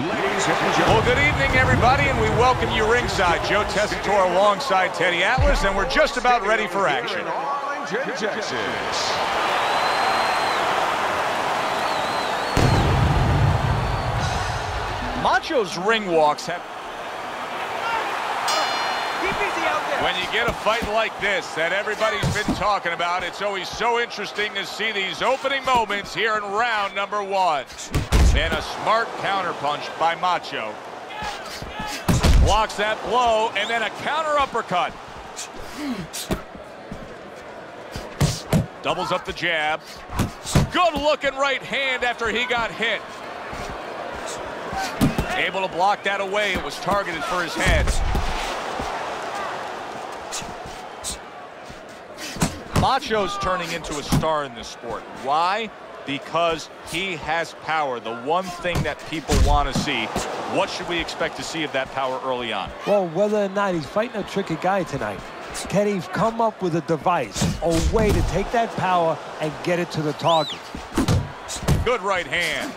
Well, good evening, everybody, and we welcome you ringside. Joe Tessitore alongside Teddy Atlas, and we're just about ready for action. Macho's ring walks have... When you get a fight like this that everybody's been talking about, it's always so interesting to see these opening moments here in round number 1. And a smart counterpunch by Macho. Blocks that blow, and then a counter uppercut. Doubles up the jab. Good looking right hand after he got hit. Able to block that away. It was targeted for his head. Macho's turning into a star in this sport. Why? Because he has power, the one thing that people want to see. What should we expect to see of that power early on? Well, whether or not he's fighting a tricky guy tonight, can he come up with a device, a way to take that power and get it to the target? Good right hand.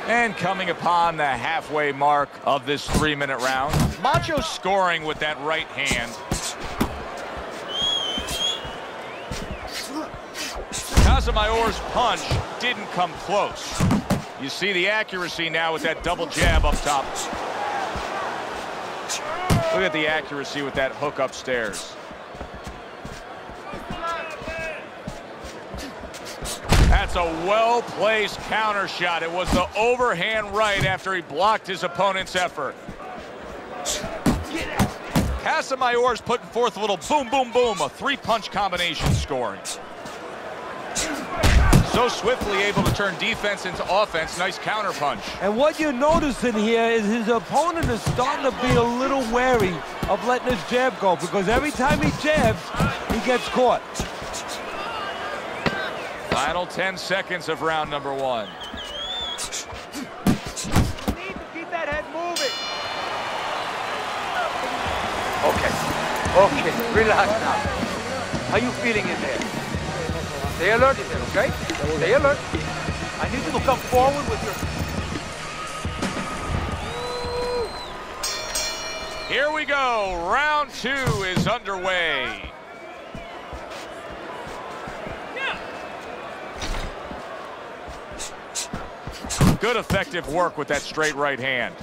And coming upon the halfway mark of this 3-minute round, Macho scoring with that right hand. Casamayor's punch didn't come close. You see the accuracy now with that double jab up top. Look at the accuracy with that hook upstairs. That's a well-placed counter shot. It was the overhand right after he blocked his opponent's effort. Casamayor's putting forth a little boom, boom, boom, a 3-punch combination scoring. So swiftly able to turn defense into offense. Nice counter punch. And what you're noticing here is his opponent is starting to be a little wary of letting his jab go, because every time he jabs, he gets caught. Final 10 seconds of round number 1. You need to keep that head moving. Okay, relax now. How you feeling in there? Stay alert in there, okay? Stay alert. I need you to come forward with your... Here we go. Round 2 is underway. Good effective work with that straight right hand.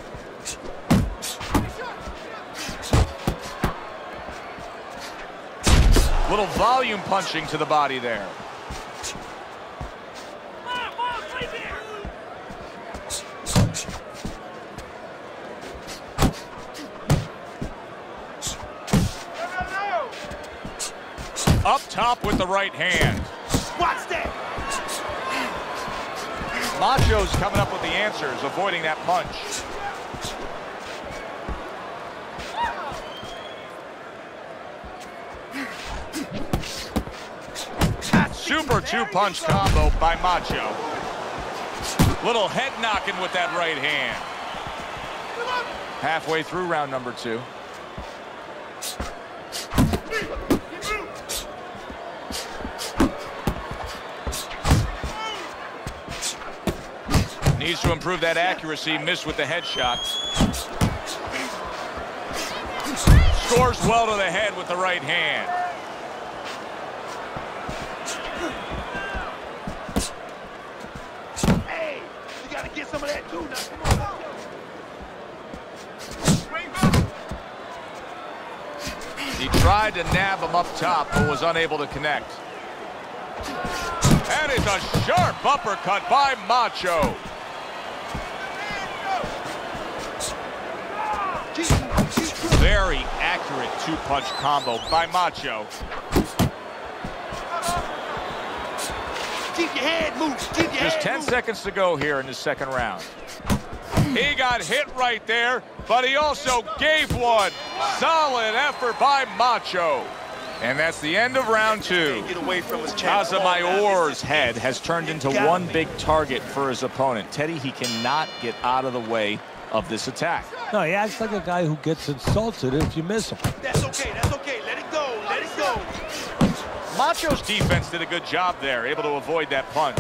Little volume punching to the body there. Up top with the right hand. Watch that. Macho's coming up with the answers, avoiding that punch. Super 2-punch combo by Macho. Little head knocking with that right hand. Halfway through round number 2. Needs to improve that accuracy. Missed with the headshot. Scores well to the head with the right hand. Hey, you gotta get some of that too now. He tried to nab him up top, but was unable to connect. That is a sharp uppercut by Macho. Very accurate 2-punch combo by Macho. Keep your head moving. Keep your Just head 10 moving. seconds to go here in the 2nd round. He got hit right there, but he also gave one. Solid effort by Macho. And that's the end of round 2. Get away from his chest. Casamayor's head has turned into one big target for his opponent. Teddy, he cannot get out of the way of this attack. No, he acts like a guy who gets insulted if you miss him. That's okay. That's okay. Let it go. Let it go. Macho's defense did a good job there, able to avoid that punch.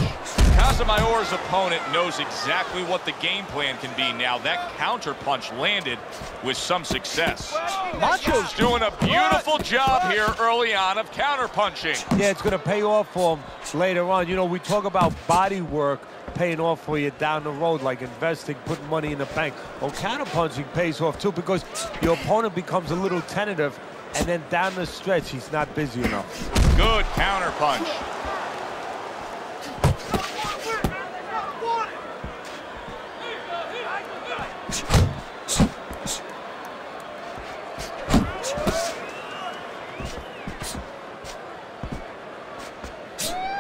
Casamayor's opponent knows exactly what the game plan can be now. That counter punch landed with some success. Macho's doing a beautiful job here early on of counter punching. Yeah, it's going to pay off for him later on. You know, we talk about body work paying off for you down the road, like investing, putting money in the bank. Well, counter punching pays off too, because your opponent becomes a little tentative, and then down the stretch, he's not busy enough. Good counter punch.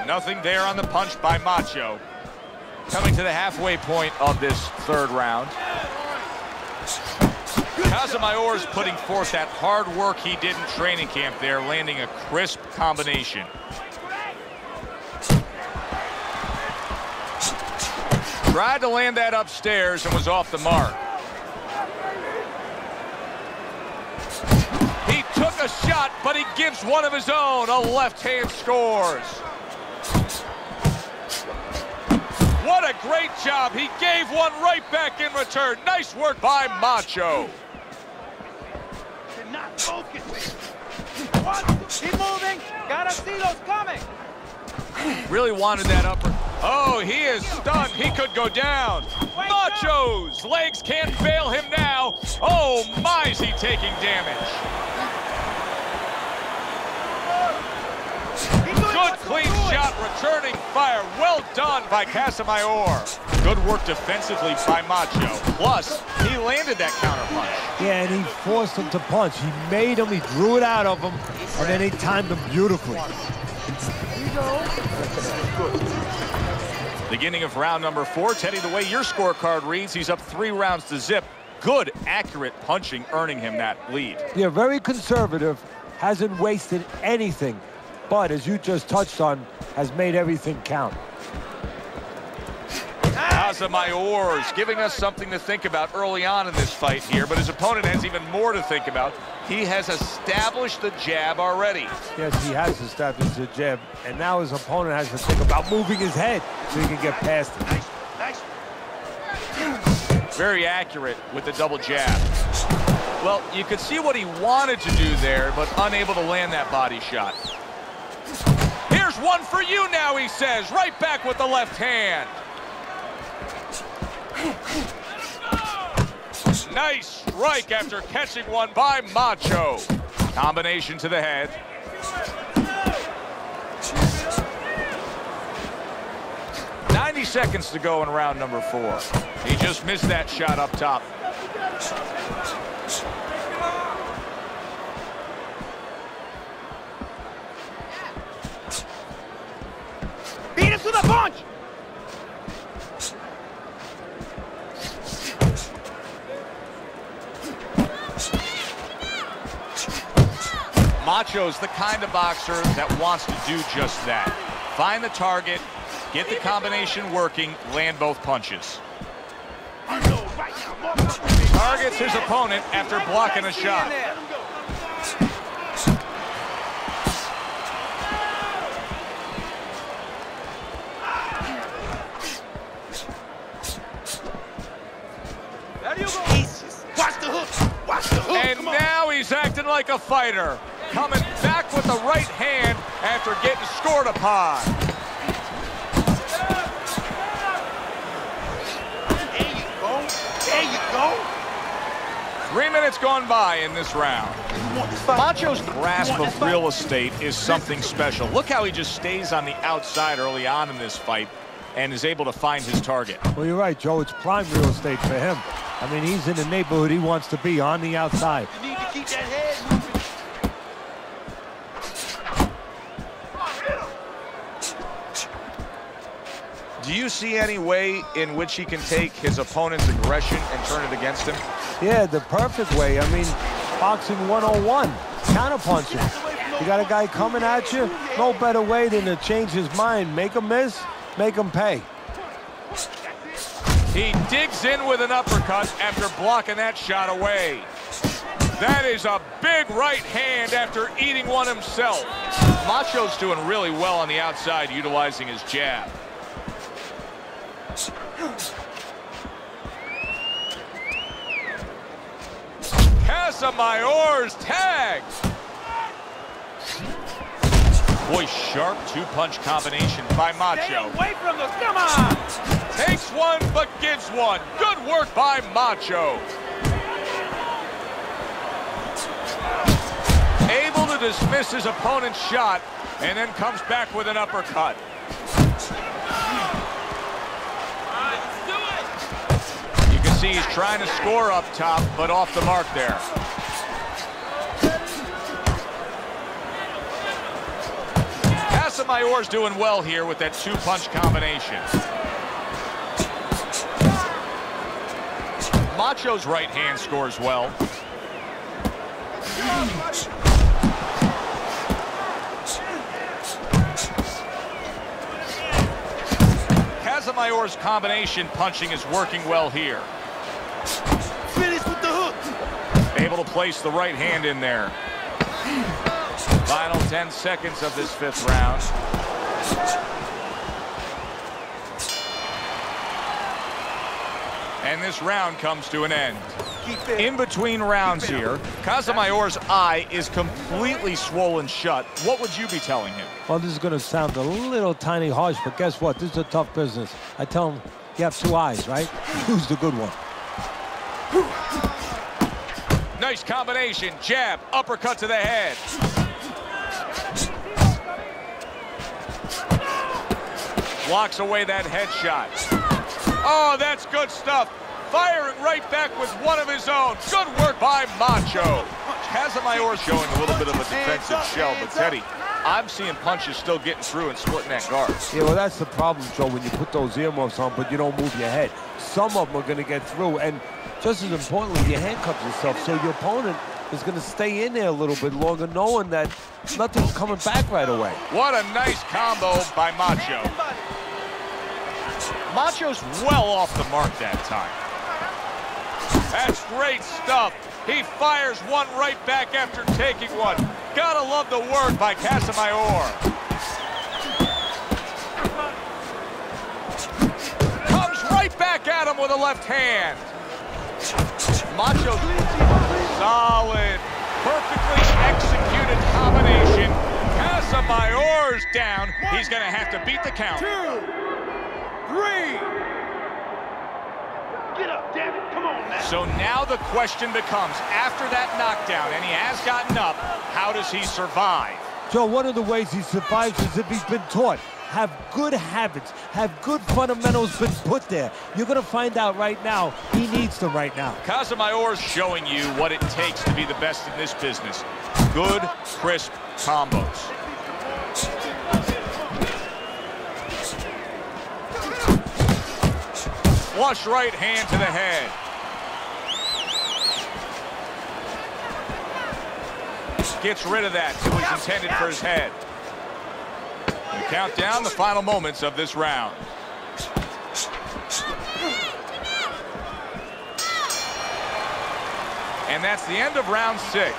Nothing there on the punch by Macho. Coming to the halfway point of this third round. Casamayor's putting forth that hard work he did in training camp there, landing a crisp combination. Tried to land that upstairs and was off the mark. He took a shot, but he gives one of his own. A left hand scores. What a great job. He gave one right back in return. Nice work by Macho. You're not focusing. Keep moving. Gotta see those coming. Really wanted that upper. Oh, he is stunned. He could go down. Macho's legs can't fail him now. Oh, my, is he taking damage. Good clean shot, returning fire. Well done by Casamayor. Good work defensively by Macho. Plus, he landed that counter punch. Yeah, and he forced him to punch. He made him, he drew it out of him, and then he timed him beautifully. Beginning of round number 4. Teddy, the way your scorecard reads, he's up 3 rounds to zip. Good, accurate punching, earning him that lead. Yeah, very conservative, hasn't wasted anything, but as you just touched on, has made everything count. Casamayor's giving us something to think about early on in this fight here, but his opponent has even more to think about. He has established the jab already. Yes, he has established the jab, and now his opponent has to think about moving his head so he can get past it. Very accurate with the double jab. Well, you could see what he wanted to do there, but unable to land that body shot. Here's one for you now, he says, right back with the left hand. Nice strike after catching one by Macho. Combination to the head. "90 seconds to go in round number 4. He just missed that shot up top. Beat him to the punch. Macho's the kind of boxer that wants to do just that. Find the target, get the combination working, land both punches. Targets his opponent after blocking a shot. There you go. Watch the hook. Watch the hook. And now he's acting like a fighter. Coming back with the right hand after getting scored upon. There you go. There you go. 3 minutes gone by in this round. Macho's grasp of real estate is something special. Look how he just stays on the outside early on in this fight and is able to find his target. Well, you're right, Joe. It's prime real estate for him. I mean, he's in the neighborhood he wants to be, on the outside. You need to keep that head moving. Do you see any way in which he can take his opponent's aggression and turn it against him? Yeah, the perfect way. I mean, boxing 101, counterpunching. You got a guy coming at you, no better way than to change his mind. Make him miss, make him pay. He digs in with an uppercut after blocking that shot away. That is a big right hand after eating one himself. Macho's doing really well on the outside, utilizing his jab. Casamayor's tag. Boy, sharp two-punch combination by Macho. Stay away from those. Come on. Takes one, but gives one. Good work by Macho. Able to dismiss his opponent's shot, and then comes back with an uppercut. You can see he's trying to score up top, but off the mark there. Casamayor's doing well here with that two-punch combination. Macho's right hand scores well. Casamayor's combination punching is working well here. Finish with the hook. Able to place the right hand in there. Final 10 seconds of this 5th round. And this round comes to an end. In between rounds here, Casamayor's eye is completely swollen shut. What would you be telling him? Well, this is going to sound a little tiny harsh, but guess what? This is a tough business. I tell him, you have 2 eyes, right? Who's the good one? Nice combination. Jab, uppercut to the head. Blocks away that headshot. Oh, that's good stuff. Firing right back with one of his own. Good work by Macho. Casamayor showing a little bit of a defensive shell, but Teddy, I'm seeing punches still getting through and splitting that guard. Yeah, well, that's the problem, Joe, when you put those earmuffs on, but you don't move your head. Some of them are going to get through, and just as importantly, you handcuff yourself, so your opponent is going to stay in there a little bit longer, knowing that nothing's coming back right away. What a nice combo by Macho. Macho's well off the mark that time. That's great stuff. He fires one right back after taking one. Gotta love the work by Casamayor. Comes right back at him with a left hand. Macho, solid, perfectly executed combination. Casamayor's down. He's gonna have to beat the count. 2, 3. Get up, damn it. Come on now. So now the question becomes, after that knockdown, and he has gotten up, how does he survive? Joe, one of the ways he survives is if he's been taught. Have good habits, have good fundamentals been put there. You're going to find out right now, he needs them right now. Casamayor's showing you what it takes to be the best in this business. Good, crisp combos. Flush right hand to the head. Gets rid of that. It was intended for his head. And count down the final moments of this round. And that's the end of round 6.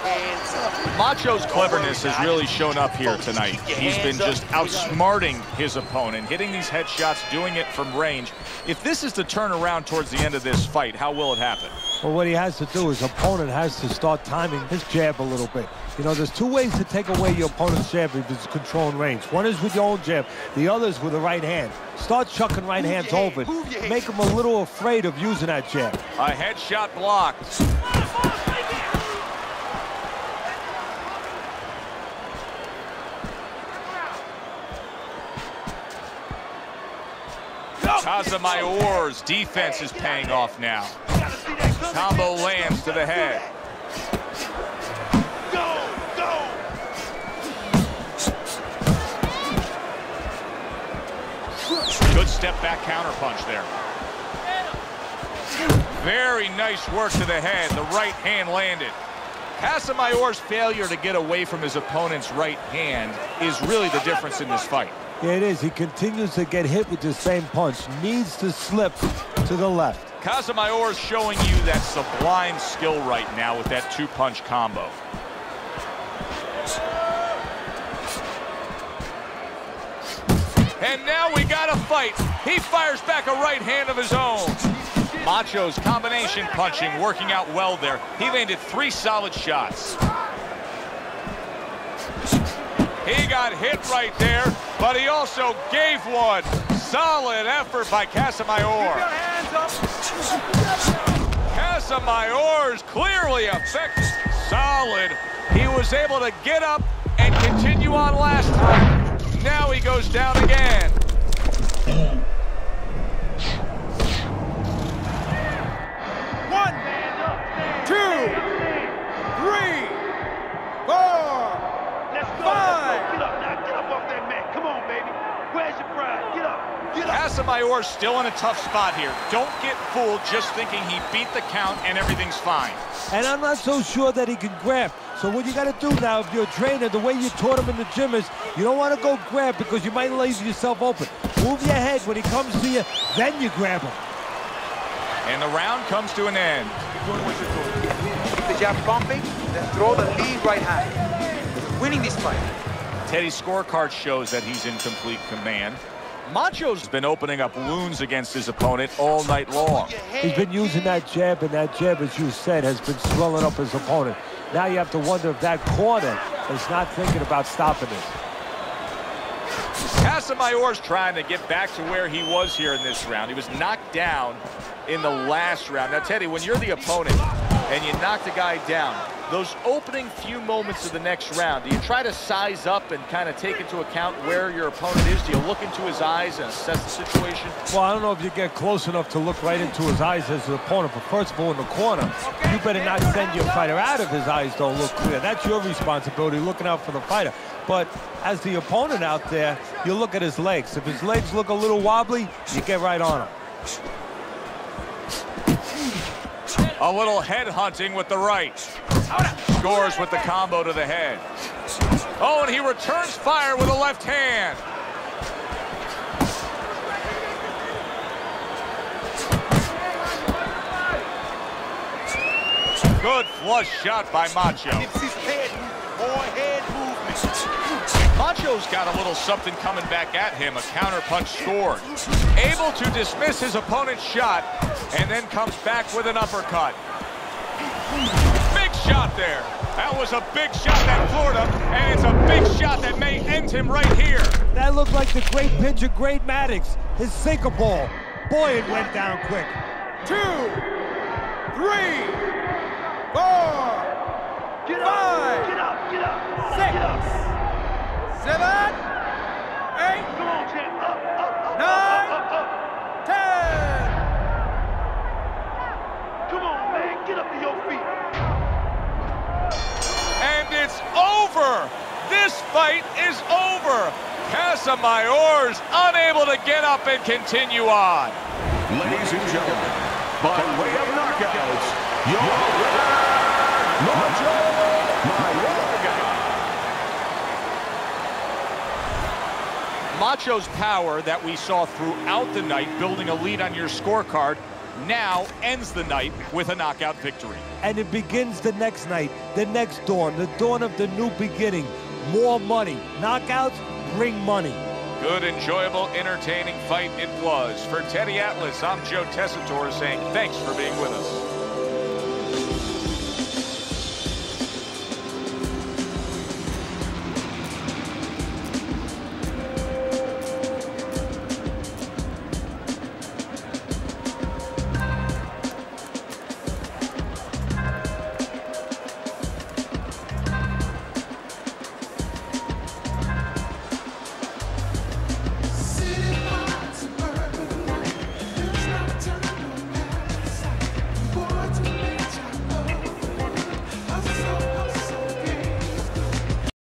Macho's cleverness has really shown up here tonight. He's been just outsmarting his opponent, hitting these headshots, doing it from range. If this is to turn around towards the end of this fight, how will it happen? Well, what he has to do is opponent has to start timing his jab a little bit. You know, there's 2 ways to take away your opponent's jab if it's controlling range. One is with your own jab, the other is with the right hand. Start chucking right hands over it. Make him a little afraid of using that jab. A headshot blocked. Casamayor's defense is paying off now. Combo lands to the head. Good step back counter punch there. Very nice work to the head. The right hand landed. Casamayor's failure to get away from his opponent's right hand is really the difference in this fight. Yeah, it is. He continues to get hit with the same punch. Needs to slip to the left. Casamayor's showing you that sublime skill right now with that 2-punch combo. And now we got a fight He fires back a right hand of his own. Macho's combination punching working out well there. He landed 3 solid shots. He got hit right there, but he also gave one. Solid effort by Casamayor. Casamayor's clearly effective. Solid. He was able to get up and continue on last time. Now he goes down again. One, 2, 3, 4, 5. Get up now. Get up off that mat. Come on, baby. Where's your pride? Get up. Get up. Casamayor's still in a tough spot here. Don't get fooled just thinking he beat the count and everything's fine. And I'm not so sure that he can grab. So what you got to do now, if you're a trainer, the way you taught him in the gym is you don't want to go grab because you might leave yourself open. Move your head when he comes to you, then you grab him. And the round comes to an end. Keep doing what you're doing. Keep the jab pumping, then throw the lead right hand. Winning this fight. Teddy's scorecard shows that he's in complete command. Macho's been opening up wounds against his opponent all night long. He's been using that jab, and that jab, as you said, has been swelling up his opponent. Now you have to wonder if that corner is not thinking about stopping it. Casamayor's trying to get back to where he was here in this round. He was knocked down in the last round. Now, Teddy, when you're the opponent and you knock the guy down, those opening few moments of the next round, do you try to size up and kind of take into account where your opponent is? Do you look into his eyes and assess the situation? Well, I don't know if you get close enough to look right into his eyes as the opponent, but first of all, in the corner, you better not send your fighter out if his eyes don't look clear. That's your responsibility, looking out for the fighter. But as the opponent out there, you look at his legs. If his legs look a little wobbly, you get right on him. A little head hunting with the right. Scores with the combo to the head. Oh, and he returns fire with a left hand. Good flush shot by Macho. It's his head. More head movement. Macho's got a little something coming back at him. A counter punch scored. Able to dismiss his opponent's shot and then comes back with an uppercut. Big shot there. That was a big shot that floored him, and it's a big shot that may end him right here. That looked like the great pitcher, Great Maddox, his sinker ball. Boy, it went down quick. 2, 3, 4, Get 5, up. Get up. Get up. 6, Get up. 7, 8, Come on, champ. Up. 9, Up. 10. Come on, man. Get up to your feet. And it's over. This fight is over. Casamayor's unable to get up and continue on. Ladies and gentlemen, by way of knockouts, your winner, Macho's power that we saw throughout the night, building a lead on your scorecard, now ends the night with a knockout victory. And it begins the next night, the next dawn, the dawn of the new beginning. More money. Knockouts bring money. Good, enjoyable, entertaining fight it was. For Teddy Atlas, I'm Joe Tessitore saying thanks for being with us.